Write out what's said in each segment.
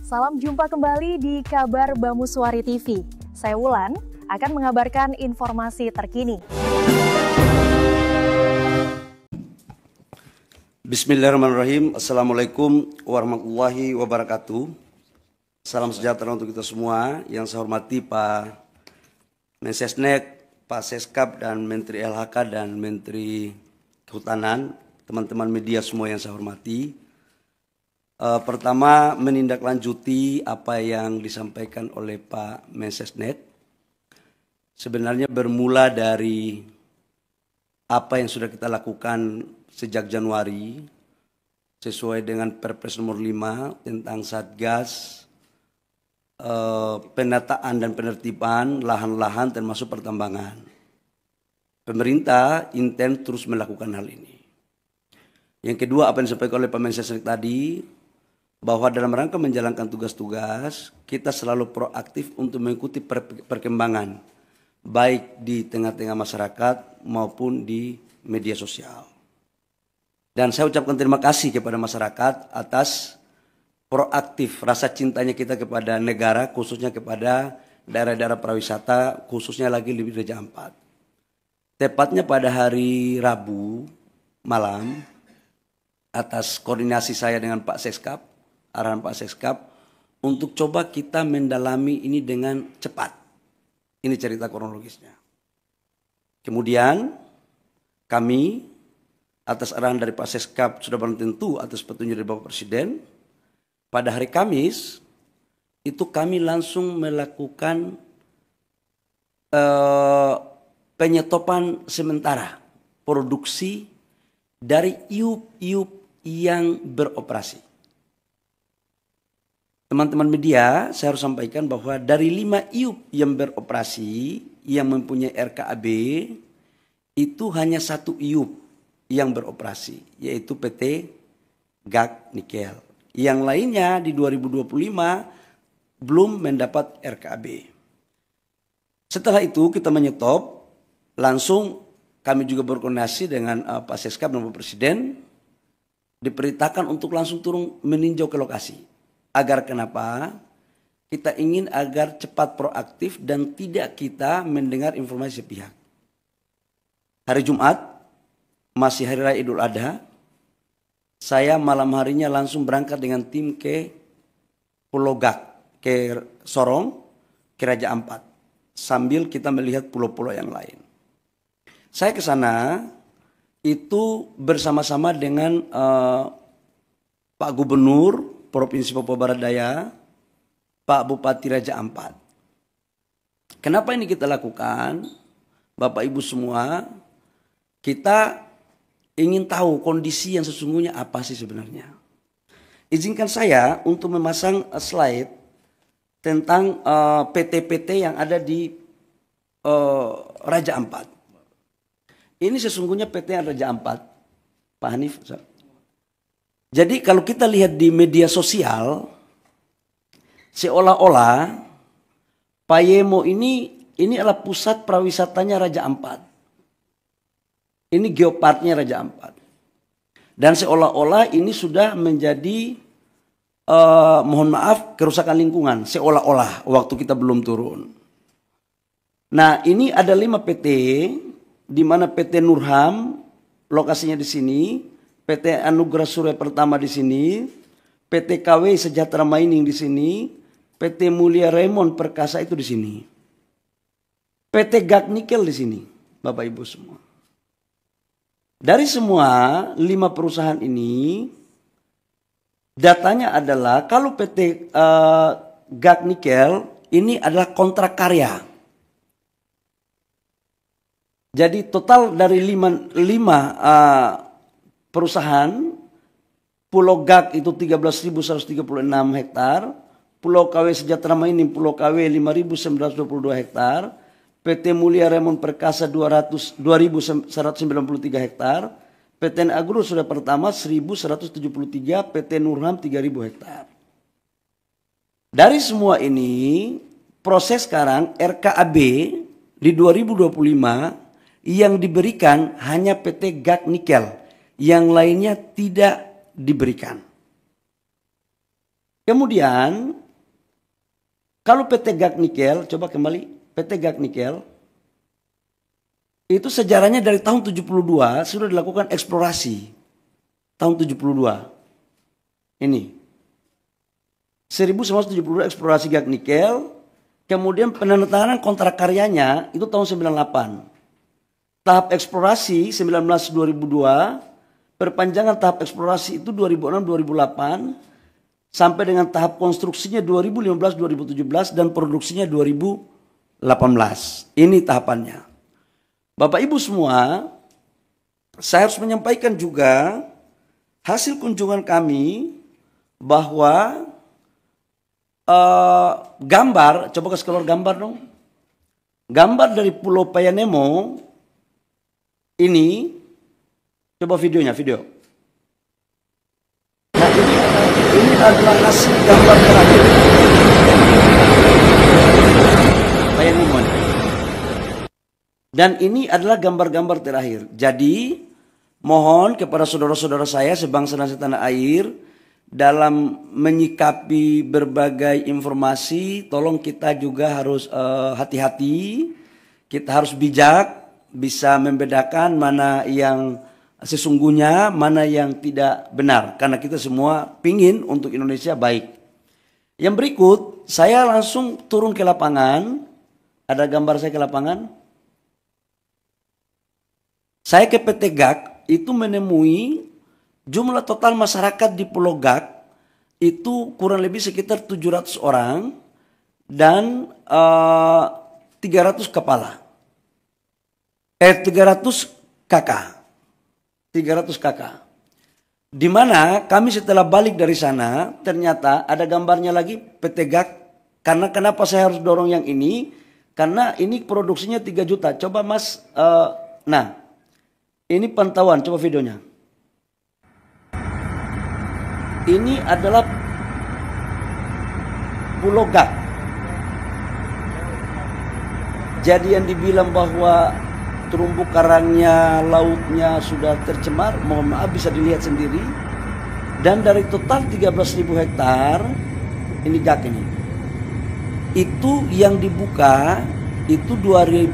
Salam jumpa kembali di Kabar Bamuswari TV. Saya Wulan akan mengabarkan informasi terkini. Bismillahirrahmanirrahim. Assalamualaikum warahmatullahi wabarakatuh. Salam sejahtera untuk kita semua. Yang saya hormati Pak Mensesnek, Pak Seskap, dan Menteri LHK dan Menteri Kehutanan, teman-teman media semua yang saya hormati. Pertama, menindaklanjuti apa yang disampaikan oleh Pak Mensesnek. Sebenarnya bermula dari apa yang sudah kita lakukan sejak Januari sesuai dengan Perpres nomor 5 tentang Satgas penataan dan penertiban lahan-lahan termasuk pertambangan. Pemerintah intens terus melakukan hal ini. Yang kedua, apa yang disampaikan oleh Pak Mensesnek tadi, bahwa dalam rangka menjalankan tugas-tugas, kita selalu proaktif untuk mengikuti perkembangan, baik di tengah-tengah masyarakat maupun di media sosial. Dan saya ucapkan terima kasih kepada masyarakat atas proaktif rasa cintanya kita kepada negara, khususnya kepada daerah-daerah pariwisata, khususnya lagi di Raja Ampat. Tepatnya pada hari Rabu malam, atas koordinasi saya dengan Pak Seskap, arahan Pak Seskap, untuk coba kita mendalami ini dengan cepat. Ini cerita kronologisnya. Kemudian kami atas arahan dari Pak Seskap sudah barang tentu atas petunjuk dari Bapak Presiden, pada hari Kamis itu kami langsung melakukan penyetopan sementara produksi dari iup-iup yang beroperasi. Teman-teman media, saya harus sampaikan bahwa dari 5 iup yang beroperasi, yang mempunyai RKAB, itu hanya 1 iup yang beroperasi, yaitu PT GAC Nikel. Yang lainnya di 2025 belum mendapat RKAB. Setelah itu kita menyetop, langsung kami juga berkoordinasi dengan Pak Seskap dan Bapak Presiden, diperintahkan untuk langsung turun meninjau ke lokasi. Agar kenapa? Kita ingin agar cepat proaktif dan tidak kita mendengar informasi sepihak. Hari Jumat, masih Hari Raya Idul Adha, saya malam harinya langsung berangkat dengan tim ke Pulau Gak, ke Sorong, ke Raja Ampat. Sambil kita melihat pulau-pulau yang lain. Saya ke sana itu bersama-sama dengan Pak Gubernur Provinsi Papua Barat Daya, Pak Bupati Raja Ampat. Kenapa ini kita lakukan? Bapak Ibu semua, kita ingin tahu kondisi yang sesungguhnya apa sih sebenarnya. Izinkan saya untuk memasang slide tentang PT-PT yang ada di Raja Ampat. Ini sesungguhnya PT yang Raja Ampat, Pak Hanif. Jadi kalau kita lihat di media sosial, seolah-olah Payemo ini adalah pusat pariwisatanya Raja Ampat. Ini geoparknya Raja Ampat. Dan seolah-olah ini sudah menjadi, mohon maaf, kerusakan lingkungan. Seolah-olah waktu kita belum turun. Nah, ini ada 5 PT, di mana PT Nurham, lokasinya di sini, PT Anugerah Surya Pertama di sini, PT KW Sejahtera Mining di sini, PT Mulia Raymond Perkasa itu di sini. PT GAC Nikel di sini, Bapak Ibu semua. Dari semua 5 perusahaan ini, datanya adalah kalau PT GAC Nikel ini adalah kontrak karya. Jadi total dari 5 perusahaan, Pulau GAC itu 13.136 hektar, Pulau KW Sejahtera Mining, Pulau KW 5.922 hektar, PT Mulia Raymond Perkasa 2.193 hektar, PT Agro Surya Pertama 1.173, PT Nurham 3.000 hektar. Dari semua ini, proses sekarang RKAB di 2025 yang diberikan hanya PT GAC Nikel, yang lainnya tidak diberikan. Kemudian Kalau PT Gag Nikel, coba kembali, PT Gag Nikel, itu sejarahnya dari tahun 72 sudah dilakukan eksplorasi. Tahun 72. Ini. 1972 eksplorasi Gag Nikel, kemudian penandatanganan kontrak karyanya itu tahun 98. Tahap eksplorasi 2002, perpanjangan tahap eksplorasi itu 2006-2008, sampai dengan tahap konstruksinya 2015-2017 dan produksinya 2018. Ini tahapannya. Bapak Ibu semua, saya harus menyampaikan juga hasil kunjungan kami bahwa gambar, coba kasih keluar gambar dong. Gambar dari Pulau Payanemo ini, coba videonya, video. Nah ini adalah hasil gambar terakhir. Payanemo. Dan ini adalah gambar-gambar terakhir. Jadi mohon kepada saudara-saudara saya sebangsa dan setanah air, dalam menyikapi berbagai informasi, tolong kita juga harus hati-hati, kita harus bijak, bisa membedakan mana yang sesungguhnya, mana yang tidak benar. Karena kita semua pingin untuk Indonesia baik. Yang berikut, saya langsung turun ke lapangan. Ada gambar saya ke lapangan. Saya ke PT Gag, itu menemui jumlah total masyarakat di Pulau Gag itu kurang lebih sekitar 700 orang dan 300 kepala. 300 kakak. 300 kakak. Di mana kami setelah balik dari sana, ternyata ada gambarnya lagi PT Gag. Karena kenapa saya harus dorong yang ini? Karena ini produksinya 3 juta. Coba Mas, nah ini pantauan, coba videonya. Ini adalah Pulau Gag. Jadi yang dibilang bahwa terumbu karangnya, lautnya sudah tercemar, mohon maaf bisa dilihat sendiri. Dan dari total 13.000 hektar, ini Gag ini. Itu yang dibuka itu 260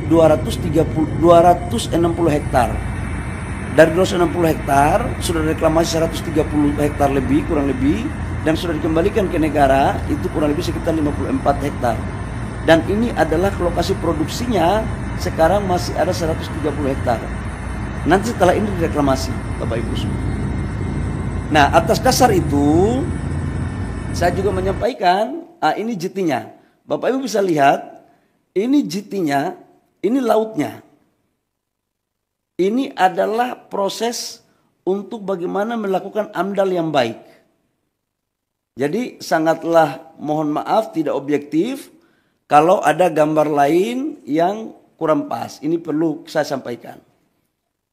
hektar. Dari 260 hektar sudah reklamasi 130 hektar lebih, kurang lebih, dan sudah dikembalikan ke negara itu kurang lebih sekitar 54 hektar. Dan ini adalah lokasi produksinya sekarang masih ada 130 hektar. Nanti setelah ini direklamasi, Bapak Ibu semua. Nah, atas dasar itu saya juga menyampaikan, ini JT-nya. Bapak Ibu bisa lihat, ini JT-nya, ini lautnya. Ini adalah proses untuk bagaimana melakukan AMDAL yang baik. Jadi sangatlah mohon maaf tidak objektif kalau ada gambar lain yang kurang pas. Ini perlu saya sampaikan.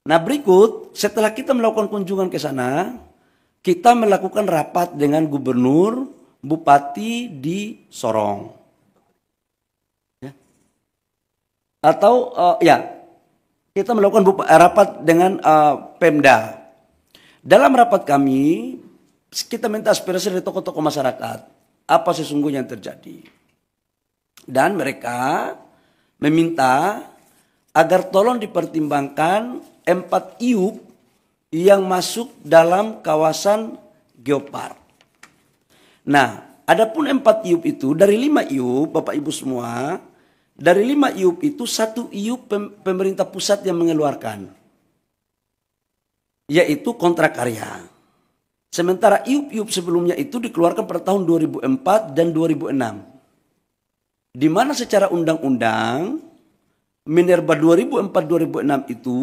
Nah berikut, setelah kita melakukan kunjungan ke sana, kita melakukan rapat dengan gubernur, bupati di Sorong. Ya. Atau kita melakukan rapat dengan Pemda. Dalam rapat kami, kita minta aspirasi dari tokoh-tokoh masyarakat. Apa sesungguhnya yang terjadi. Dan mereka meminta agar tolong dipertimbangkan 4 IUP yang masuk dalam kawasan Geopark. Nah, adapun 4 IUP itu, dari 5 IUP, Bapak Ibu semua, dari 5 IUP itu 1 IUP pemerintah pusat yang mengeluarkan, yaitu kontrak karya. Sementara IUP-IUP sebelumnya itu dikeluarkan pada tahun 2004 dan 2006. Di mana secara undang-undang Minerba 2004-2006 itu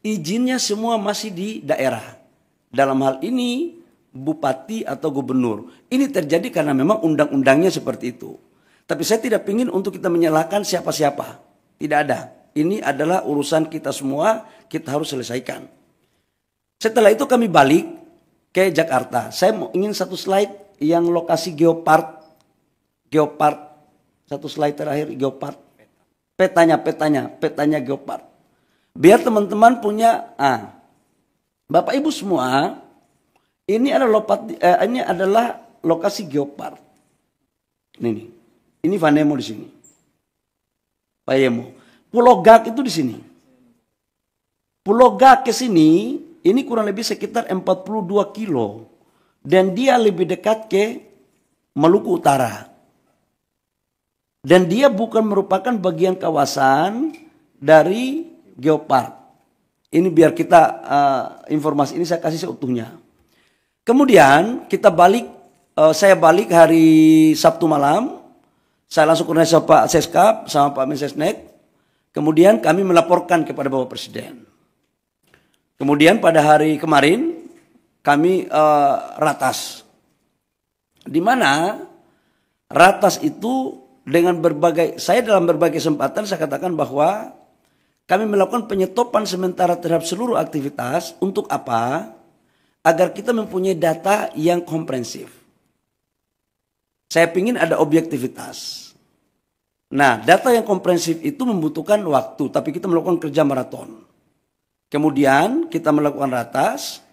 izinnya semua masih di daerah. Dalam hal ini bupati atau gubernur. Ini terjadi karena memang undang-undangnya seperti itu. Tapi saya tidak ingin untuk kita menyalahkan siapa-siapa. Tidak ada. Ini adalah urusan kita semua, kita harus selesaikan. Setelah itu kami balik ke Jakarta. Saya ingin satu slide yang lokasi Geopark. Geopark. Satu slide terakhir Geopark. Petanya Geopark. Biar teman-teman punya, Bapak Ibu semua, ini adalah lokasi Geopark. Ini. Ini Vanemo di sini. Payemo. Pulau Gak itu di sini. Pulau Gak ke sini, ini kurang lebih sekitar 42 kilo. Dan dia lebih dekat ke Maluku Utara. Dan dia bukan merupakan bagian kawasan dari Geopark. Ini biar kita informasi ini saya kasih seutuhnya. Kemudian kita balik, saya balik hari Sabtu malam. Saya langsung koordinasi sama Pak Seskap, sama Pak Mensesnek. Kemudian kami melaporkan kepada Bapak Presiden. Kemudian pada hari kemarin kami ratas. Di mana ratas itu dengan berbagai, saya dalam berbagai kesempatan saya katakan bahwa kami melakukan penyetopan sementara terhadap seluruh aktivitas. Untuk apa? Agar kita mempunyai data yang komprehensif. Saya ingin ada objektivitas. Nah, data yang komprehensif itu membutuhkan waktu, tapi kita melakukan kerja maraton. Kemudian kita melakukan ratas,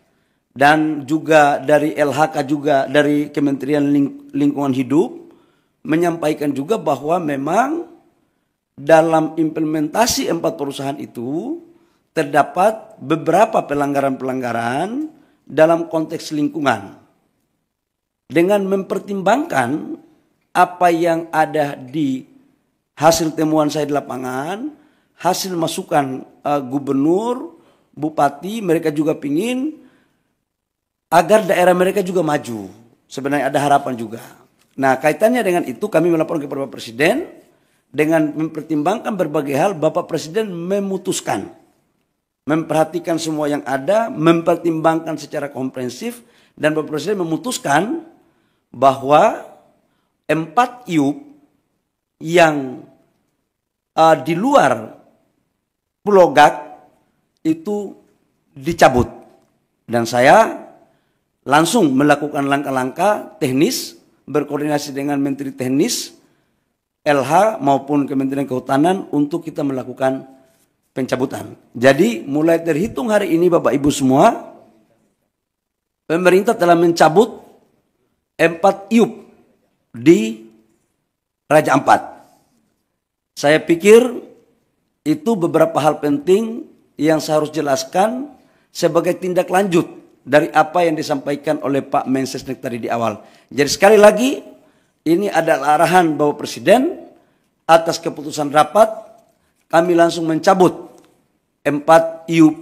dan juga dari LHK juga dari Kementerian Lingkungan Hidup menyampaikan juga bahwa memang dalam implementasi 4 perusahaan itu terdapat beberapa pelanggaran-pelanggaran dalam konteks lingkungan. Dengan mempertimbangkan apa yang ada di hasil temuan saya di lapangan, hasil masukan gubernur, bupati, mereka juga pingin agar daerah mereka juga maju. Sebenarnya ada harapan juga. Nah, kaitannya dengan itu kami melaporkan kepada Bapak Presiden. Dengan mempertimbangkan berbagai hal, Bapak Presiden memutuskan, memperhatikan semua yang ada, mempertimbangkan secara komprehensif, dan Bapak Presiden memutuskan bahwa 4 IUP yang di luar Pulau Gak itu dicabut. Dan saya langsung melakukan langkah-langkah teknis, berkoordinasi dengan Menteri Teknis, LH maupun Kementerian Kehutanan untuk kita melakukan pencabutan. Jadi mulai terhitung hari ini Bapak Ibu semua, pemerintah telah mencabut 4 IUP di Raja Ampat. Saya pikir itu beberapa hal penting yang saya harus jelaskan sebagai tindak lanjut dari apa yang disampaikan oleh Pak Mensesnek tadi di awal. Jadi sekali lagi, ini adalah arahan Bapak Presiden atas keputusan rapat, kami langsung mencabut 4 IUP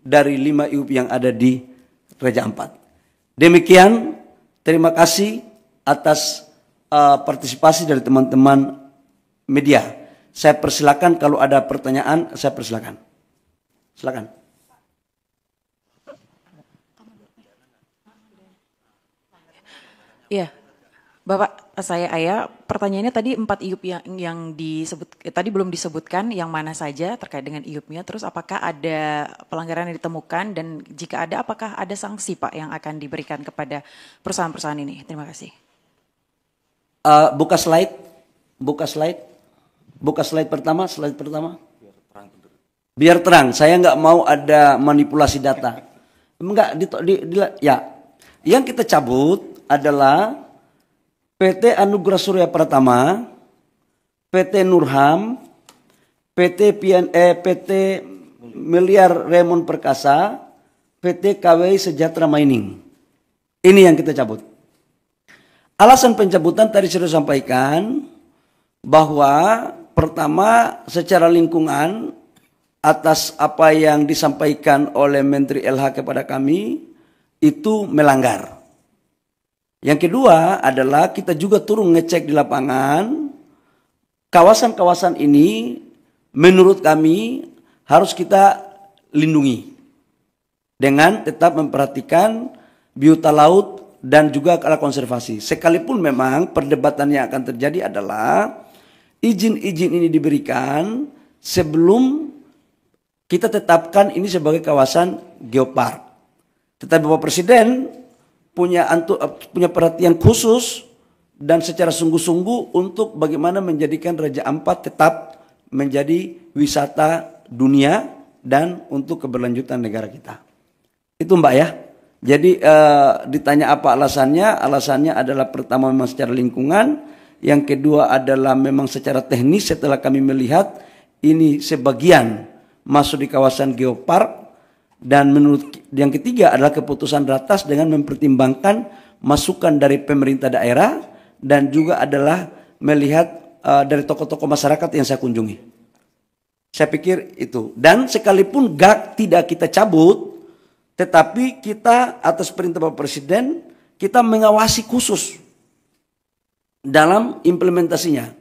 dari 5 IUP yang ada di Raja Ampat. Demikian, terima kasih atas partisipasi dari teman-teman media. Saya persilakan kalau ada pertanyaan, saya persilakan. Silakan. Iya, Bapak, saya Aya. Pertanyaannya tadi 4 IUP yang disebut tadi belum disebutkan yang mana saja terkait dengan IUP-nya. Terus apakah ada pelanggaran yang ditemukan dan jika ada apakah ada sanksi Pak yang akan diberikan kepada perusahaan-perusahaan ini? Terima kasih. Buka slide pertama. Biar terang. Saya nggak mau ada manipulasi data. Enggak, ya. Yang kita cabut adalah PT Anugerah Surya Pratama, PT Nurham, PT Miliar Raymond Perkasa, PT KWI Sejahtera Mining. Ini yang kita cabut. Alasan pencabutan tadi sudah sampaikan bahwa pertama secara lingkungan atas apa yang disampaikan oleh Menteri LH kepada kami itu melanggar. Yang kedua adalah kita juga turun ngecek di lapangan, kawasan-kawasan ini menurut kami harus kita lindungi dengan tetap memperhatikan biota laut dan juga ala konservasi. Sekalipun memang perdebatan yang akan terjadi adalah izin-izin ini diberikan sebelum kita tetapkan ini sebagai kawasan geopark. Tetapi Bapak Presiden punya perhatian khusus dan secara sungguh-sungguh untuk bagaimana menjadikan Raja Ampat tetap menjadi wisata dunia dan untuk keberlanjutan negara kita. Itu Mbak ya. Jadi ditanya apa alasannya? Alasannya adalah pertama memang secara lingkungan, Yang kedua adalah memang secara teknis setelah kami melihat ini sebagian masuk di kawasan geopark. Dan menurut yang ketiga adalah keputusan ratas dengan mempertimbangkan masukan dari pemerintah daerah dan juga adalah melihat dari tokoh-tokoh masyarakat yang saya kunjungi. Saya pikir itu. Dan sekalipun GAK tidak kita cabut, tetapi kita atas perintah Bapak Presiden, kita mengawasi khusus dalam implementasinya.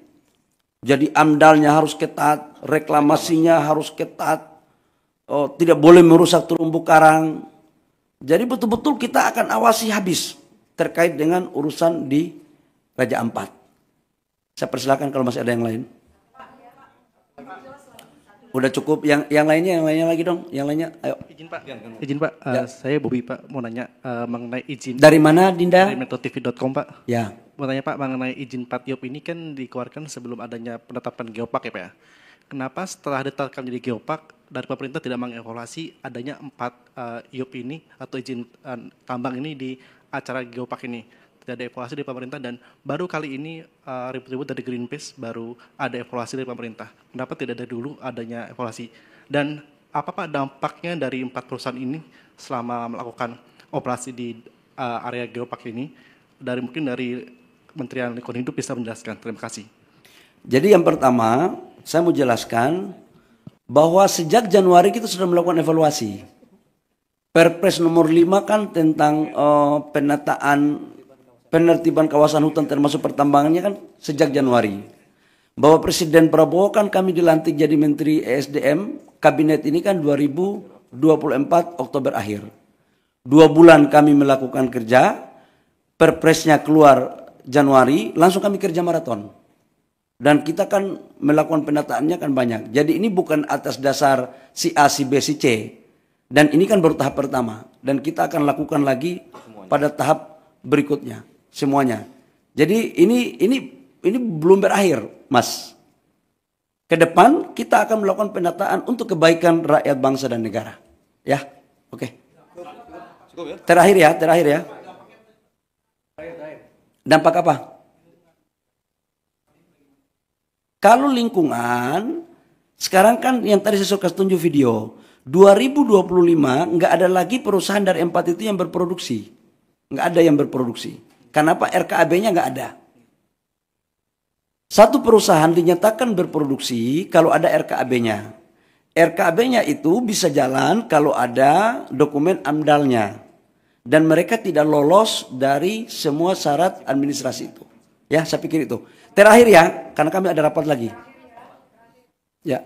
Jadi AMDALnya harus ketat, reklamasinya harus ketat, tidak boleh merusak terumbu karang. Jadi betul-betul kita akan awasi habis terkait dengan urusan di Raja Ampat. Saya persilakan kalau masih ada yang lain. Udah cukup, yang lainnya lagi dong, yang lainnya, ayo. Izin Pak, saya Bobi Pak, mau nanya mengenai izin. Dari mana Dinda? Dari metrotv.com Pak. Ya. Mau tanya Pak, mengenai izin 4 IUP ini kan dikeluarkan sebelum adanya penetapan geopark ya Pak ya. Kenapa setelah ditetapkan jadi geopark, dari pemerintah tidak mengevaluasi adanya 4 IUP ini atau izin tambang ini di acara geopark ini? Tidak ada evaluasi dari pemerintah dan baru kali ini ribut-ribut dari Greenpeace baru ada evaluasi dari pemerintah. Kenapa tidak dari dulu adanya evaluasi? Dan apa Pak dampaknya dari 4 perusahaan ini selama melakukan operasi di area geopark ini? Mungkin dari Kementerian Lingkungan Hidup bisa menjelaskan. Terima kasih. Jadi yang pertama saya mau jelaskan bahwa sejak Januari kita sudah melakukan evaluasi. Perpres nomor 5 kan tentang penertiban kawasan hutan termasuk pertambangannya kan sejak Januari. Bapak Presiden Prabowo kan kami dilantik jadi Menteri ESDM, kabinet ini kan 2024 Oktober akhir. 2 bulan kami melakukan kerja, perpresnya keluar Januari, langsung kami kerja maraton. Dan kita kan melakukan penataannya kan banyak. Jadi ini bukan atas dasar si A, si B, si C. Dan ini kan baru tahap pertama. Dan kita akan lakukan lagi pada tahap berikutnya. Semuanya. Jadi ini belum berakhir, Mas. Ke depan kita akan melakukan penataan untuk kebaikan rakyat bangsa dan negara. Ya, oke. Terakhir ya. Dampak apa? Kalau lingkungan, sekarang kan yang tadi saya suka tunjuk video, 2025 nggak ada lagi perusahaan dari 4 itu yang berproduksi. Nggak ada yang berproduksi. Kenapa? RKAB-nya nggak ada. Satu perusahaan dinyatakan berproduksi kalau ada RKAB-nya. RKAB-nya itu bisa jalan kalau ada dokumen AMDAL-nya. Dan mereka tidak lolos dari semua syarat administrasi itu. Ya, saya pikir itu. Terakhir ya, karena kami ada rapat lagi. Ya.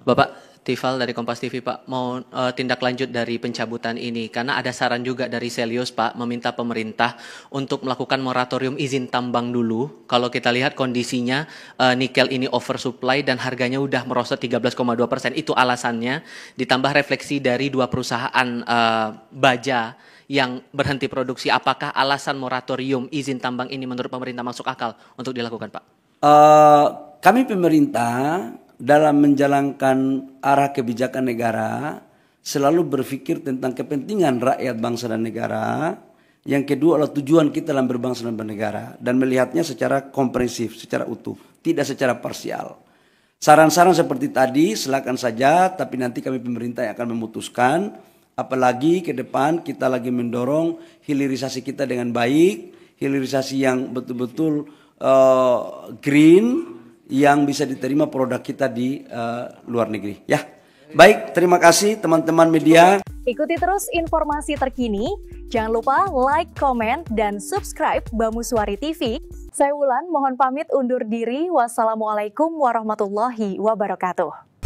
Bapak Tifal dari Kompas TV Pak, mau tindak lanjut dari pencabutan ini karena ada saran juga dari Selius Pak meminta pemerintah untuk melakukan moratorium izin tambang dulu. Kalau kita lihat kondisinya nikel ini oversupply dan harganya udah merosot 13,2%, itu alasannya, ditambah refleksi dari 2 perusahaan baja yang berhenti produksi. Apakah alasan moratorium izin tambang ini menurut pemerintah masuk akal untuk dilakukan Pak? Kami pemerintah dalam menjalankan arah kebijakan negara selalu berpikir tentang kepentingan rakyat bangsa dan negara. Yang kedua adalah tujuan kita dalam berbangsa dan bernegara dan melihatnya secara komprehensif, secara utuh, tidak secara parsial. Saran-saran seperti tadi silakan saja, tapi nanti kami pemerintah yang akan memutuskan. Apalagi ke depan kita lagi mendorong hilirisasi kita dengan baik, hilirisasi yang betul-betul green, yang bisa diterima produk kita di luar negeri. Ya, baik, terima kasih teman-teman media. Ikuti terus informasi terkini. Jangan lupa like, komen, dan subscribe Bamuswari TV. Saya Wulan, mohon pamit undur diri. Wassalamualaikum warahmatullahi wabarakatuh.